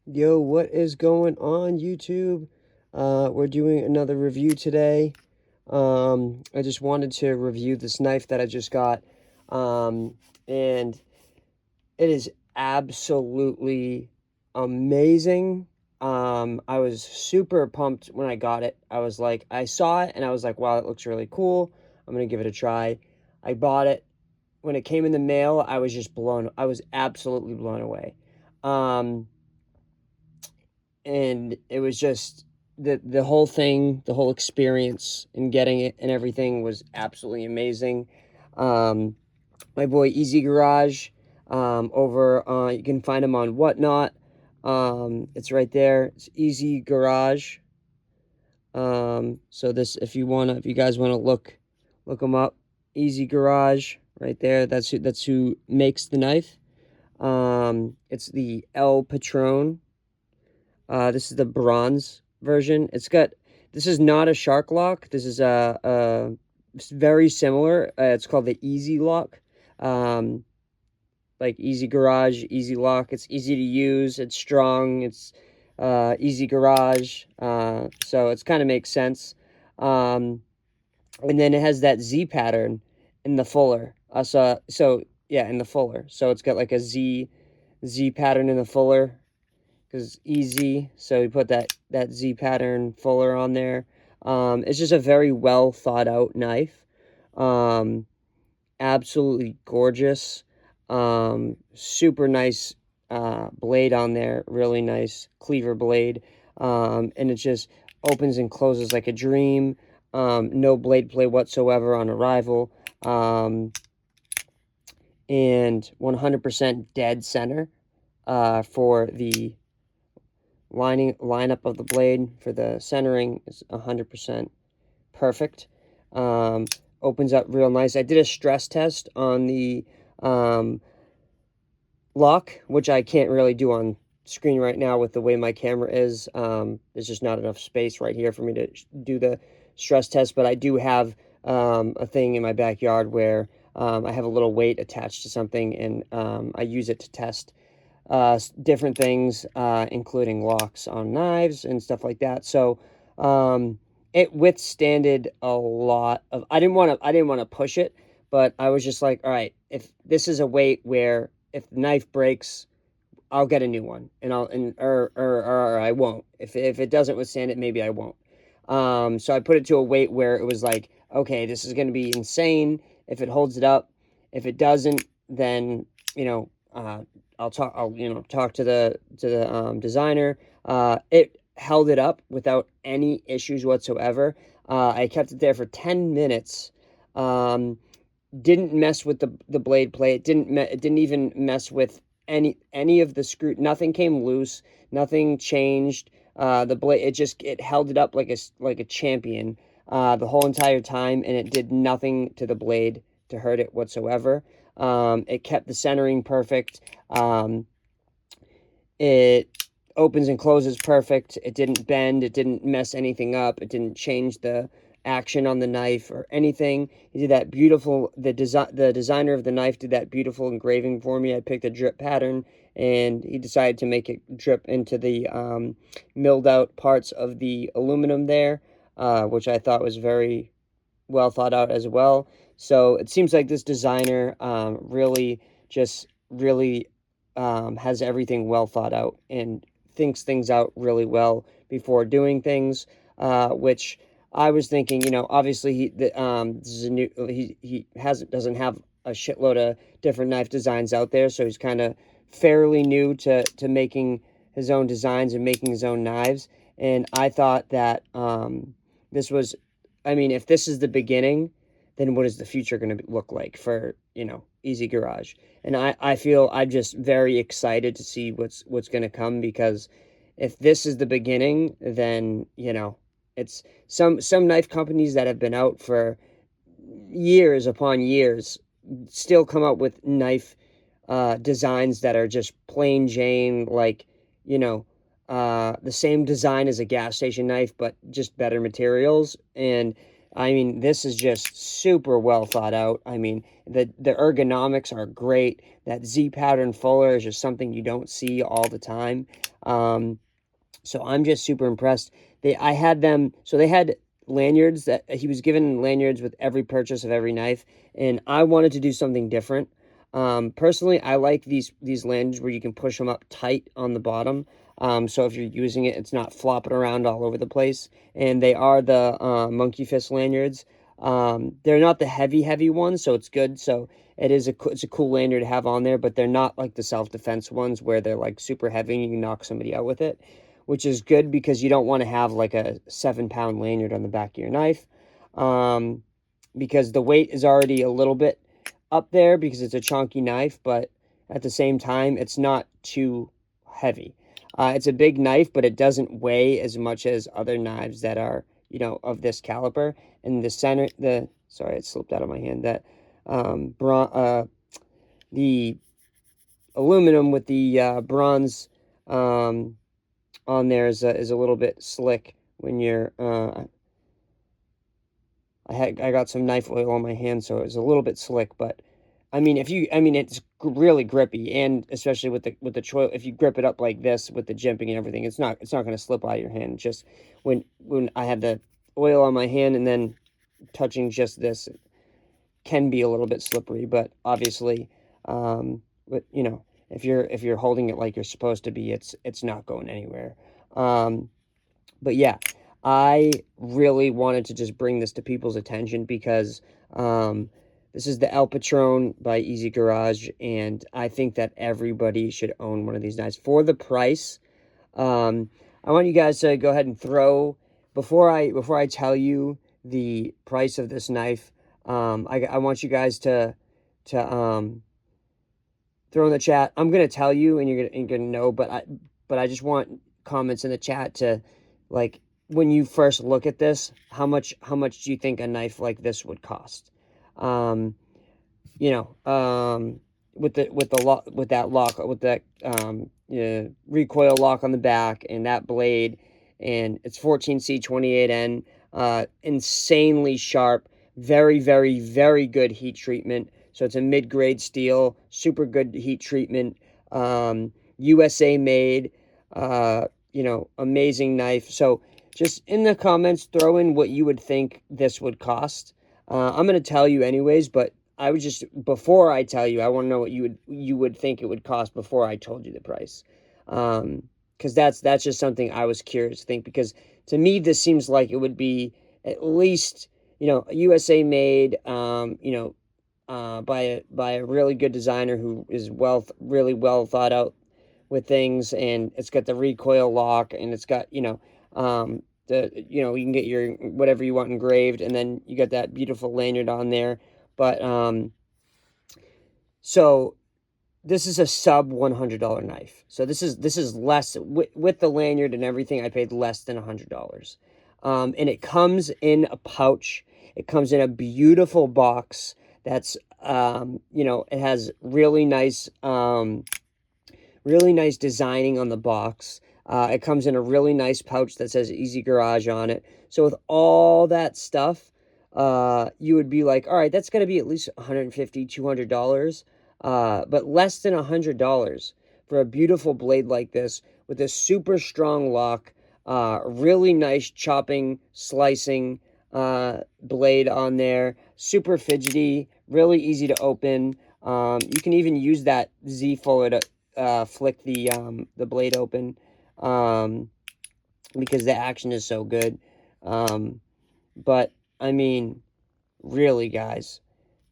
Yo, what is going on, YouTube? We're doing another review today. I just wanted to review this knife that I just got. And it is absolutely amazing. I was super pumped when I got it. I was like, I saw it and I was like, wow, it looks really cool. I'm gonna give it a try. I bought it. When it came in the mail, I was absolutely blown away. Um, and it was just the whole thing, the whole experience in getting it and everything was absolutely amazing. Um, my boy Easy Garage, over you can find him on Whatnot. It's right there. It's Easy Garage. So this, if you guys wanna look him up, Easy Garage, right there. That's who makes the knife. It's the El Patron. This is the bronze version. This is not a shark lock. This is it's very similar. It's called the Easy Lock. Um, like Easy Garage, Easy Lock. It's easy to use. It's strong. It's Easy Garage. So it's kind of makes sense. Um, and then it has that Z pattern in the fuller. So yeah, in the fuller. So it's got like a Z pattern in the fuller because easy. So we put that Z pattern fuller on there. It's just a very well thought out knife. Um, Absolutely gorgeous. Super nice blade on there. Really nice cleaver blade. And it just opens and closes like a dream. No blade play whatsoever on arrival. And 100% dead center for the lineup of the blade for the centering is 100% perfect. Um, Opens up real nice. I did a stress test on the um, lock, which I can't really do on screen right now with the way my camera is. There's just not enough space right here for me to do the stress test, but I do have a thing in my backyard where I have a little weight attached to something, and I use it to test different things, including locks on knives and stuff like that. So it withstanded a lot of. I didn't want to push it, but I was just like, all right, if this is a weight where if the knife breaks, I'll get a new one, and or I won't. If it doesn't withstand it, maybe I won't. So I put it to a weight where it was like, okay, this is going to be insane if it holds it up. If it doesn't, then you know, I'll talk. I'll talk to the designer. It held it up without any issues whatsoever. I kept it there for 10 minutes. Um, didn't mess with the blade play. It didn't even mess with any of the screw. Nothing came loose. Nothing changed. The blade, it held it up like a champion the whole entire time, and it did nothing to the blade to hurt it whatsoever. It kept the centering perfect. It opens and closes perfect. It didn't bend. It didn't mess anything up. It didn't change the action on the knife or anything. He did that beautiful. The designer of the knife did that beautiful engraving for me. I picked a drip pattern, and he decided to make it drip into the milled out parts of the aluminum there, which I thought was very well thought out as well. So it seems like this designer really has everything well thought out and thinks things out really well before doing things. Which I was thinking, obviously this is a new he hasn't doesn't have a shitload of different knife designs out there, so he's kind of fairly new to making his own designs and making his own knives. And I thought that this was I mean, if this is the beginning, then what is the future going to look like for, Easy Garage? And I feel I'm just very excited to see what's going to come, because if this is the beginning, then, it's some knife companies that have been out for years upon years still come up with knife designs that are just plain Jane, like, the same design as a gas station knife, but just better materials. And I mean, this is just super well thought out. I mean, the ergonomics are great. That Z pattern fuller is just something you don't see all the time. So I'm just super impressed. I had them, so they had lanyards that he was given lanyards with every purchase of every knife, and I wanted to do something different. Personally, I like these lanyards where you can push them up tight on the bottom. So if you're using it, it's not flopping around all over the place. And they are the Monkey Fist lanyards. They're not the heavy ones, so it's good. So it's a cool lanyard to have on there, but they're not like the self-defense ones where they're like super heavy and you can knock somebody out with it, which is good because you don't want to have like a 7-pound lanyard on the back of your knife, because the weight is already a little bit up there because it's a chunky knife, but at the same time, it's not too heavy. It's a big knife, but it doesn't weigh as much as other knives that are, of this caliber. And sorry, it slipped out of my hand. That the aluminum with the bronze on there is a little bit slick when you're. I got some knife oil on my hand, so it was a little bit slick. But I mean, it's really grippy, and especially with the choil, if you grip it up like this with the jimping and everything, it's not going to slip out of your hand. Just when I had the oil on my hand and then touching just this, it can be a little bit slippery. But obviously, but if you're holding it like you're supposed to be, it's not going anywhere. But yeah, I really wanted to just bring this to people's attention because this is the El Patron by Easy Garage, and I think that everybody should own one of these knives for the price. I want you guys to go ahead and throw before I tell you the price of this knife. I want you guys to throw in the chat. I'm gonna tell you, and you're gonna know, but I just want comments in the chat to, like, when you first look at this, how much do you think a knife like this would cost? You know, with that lock, with that recoil lock on the back and that blade, and it's 14C28N, insanely sharp, very, very, very good heat treatment. So it's a mid-grade steel, super good heat treatment, USA made, amazing knife. So just in the comments, throw in what you would think this would cost. I'm going to tell you anyways, but before I tell you, I want to know what you would think it would cost before I told you the price. Because that's just something I was curious to think, because to me, this seems like it would be at least, USA made, by a really good designer who is really well thought out with things, and it's got the recoil lock, and it's got, you can get your whatever you want engraved, and then you got that beautiful lanyard on there. But so this is a sub $100 knife. So this is less with the lanyard and everything. I paid less than $100, and it comes in a pouch. It comes in a beautiful box. That's it has really nice designing on the box. It comes in a really nice pouch that says Easy Garage on it. So with all that stuff, you would be like, all right, that's going to be at least $150, $200, but less than $100 for a beautiful blade like this with a super strong lock, really nice chopping, slicing blade on there, super fidgety, really easy to open. You can even use that Z fuller to flick the blade open, because the action is so good. But I mean, really, guys.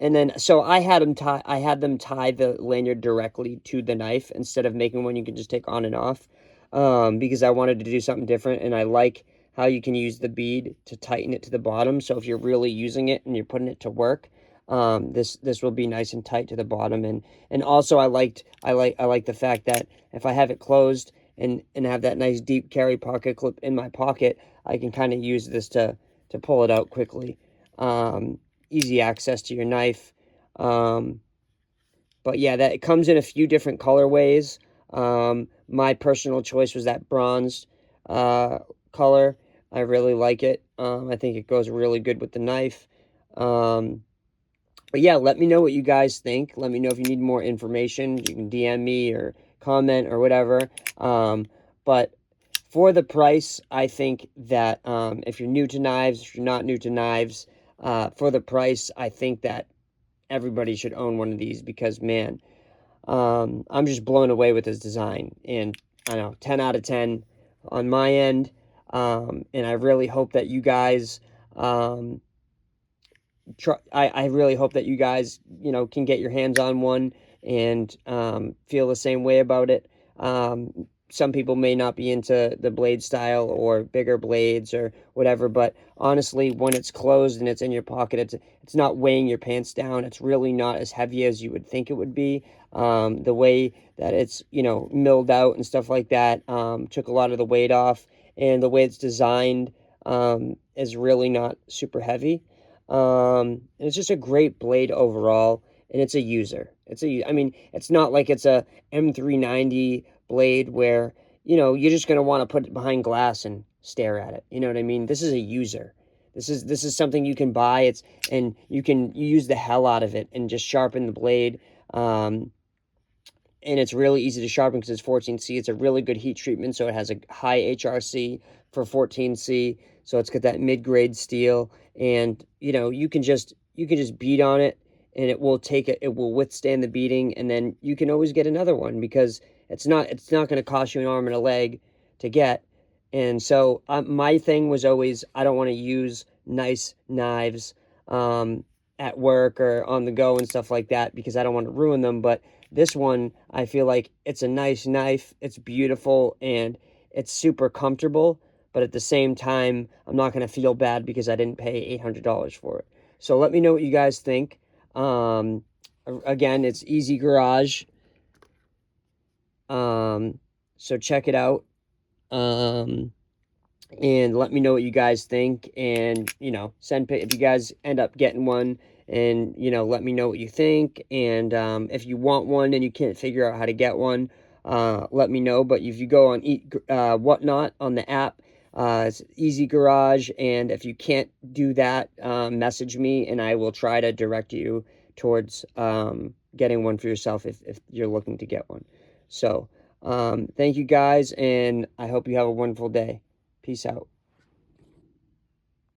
And then, so I had them tie the lanyard directly to the knife instead of making one you can just take on and off, because I wanted to do something different, and I like how you can use the bead to tighten it to the bottom. So if you're really using it and you're putting it to work, this will be nice and tight to the bottom. And also I like the fact that if I have it closed and have that nice deep carry pocket clip in my pocket, I can kind of use this to pull it out quickly. Easy access to your knife. But yeah, that it comes in a few different colorways. My personal choice was that bronze color. I really like it. I think it goes really good with the knife. But yeah, let me know what you guys think. Let me know if you need more information. You can DM me or comment or whatever. But for the price, I think that if you're new to knives, if you're not new to knives, for the price, I think that everybody should own one of these because, man, I'm just blown away with this design. And I know, 10 out of 10 on my end. And I really hope that you guys I really hope that you guys, can get your hands on one and feel the same way about it. Some people may not be into the blade style or bigger blades or whatever, but honestly, when it's closed and it's in your pocket, it's not weighing your pants down. It's really not as heavy as you would think it would be. The way that it's, milled out and stuff like that took a lot of the weight off, and the way it's designed is really not super heavy. And it's just a great blade overall, and it's a user. I mean, it's not like it's a M390 blade where, you're just gonna want to put it behind glass and stare at it. You know what I mean? This is a user. This is something you can buy. And you use the hell out of it and just sharpen the blade. And it's really easy to sharpen because it's 14C. It's a really good heat treatment, so it has a high HRC for 14C. So it's got that mid-grade steel, and you can just beat on it, and it will withstand the beating, and then you can always get another one because it's not going to cost you an arm and a leg to get. And so my thing was always, I don't want to use nice knives at work or on the go and stuff like that because I don't want to ruin them. But this one, I feel like it's a nice knife. It's beautiful and it's super comfortable. But at the same time, I'm not going to feel bad because I didn't pay $800 for it. So let me know what you guys think. Again, it's Easy Garage. So check it out. And let me know what you guys think, and if you guys end up getting one, and let me know what you think. And if you want one and you can't figure out how to get one, let me know. But if you go on Whatnot on the app, it's Easy Garage, and if you can't do that, message me and I will try to direct you towards getting one for yourself if you're looking to get one. So thank you guys, and I hope you have a wonderful day. Peace out.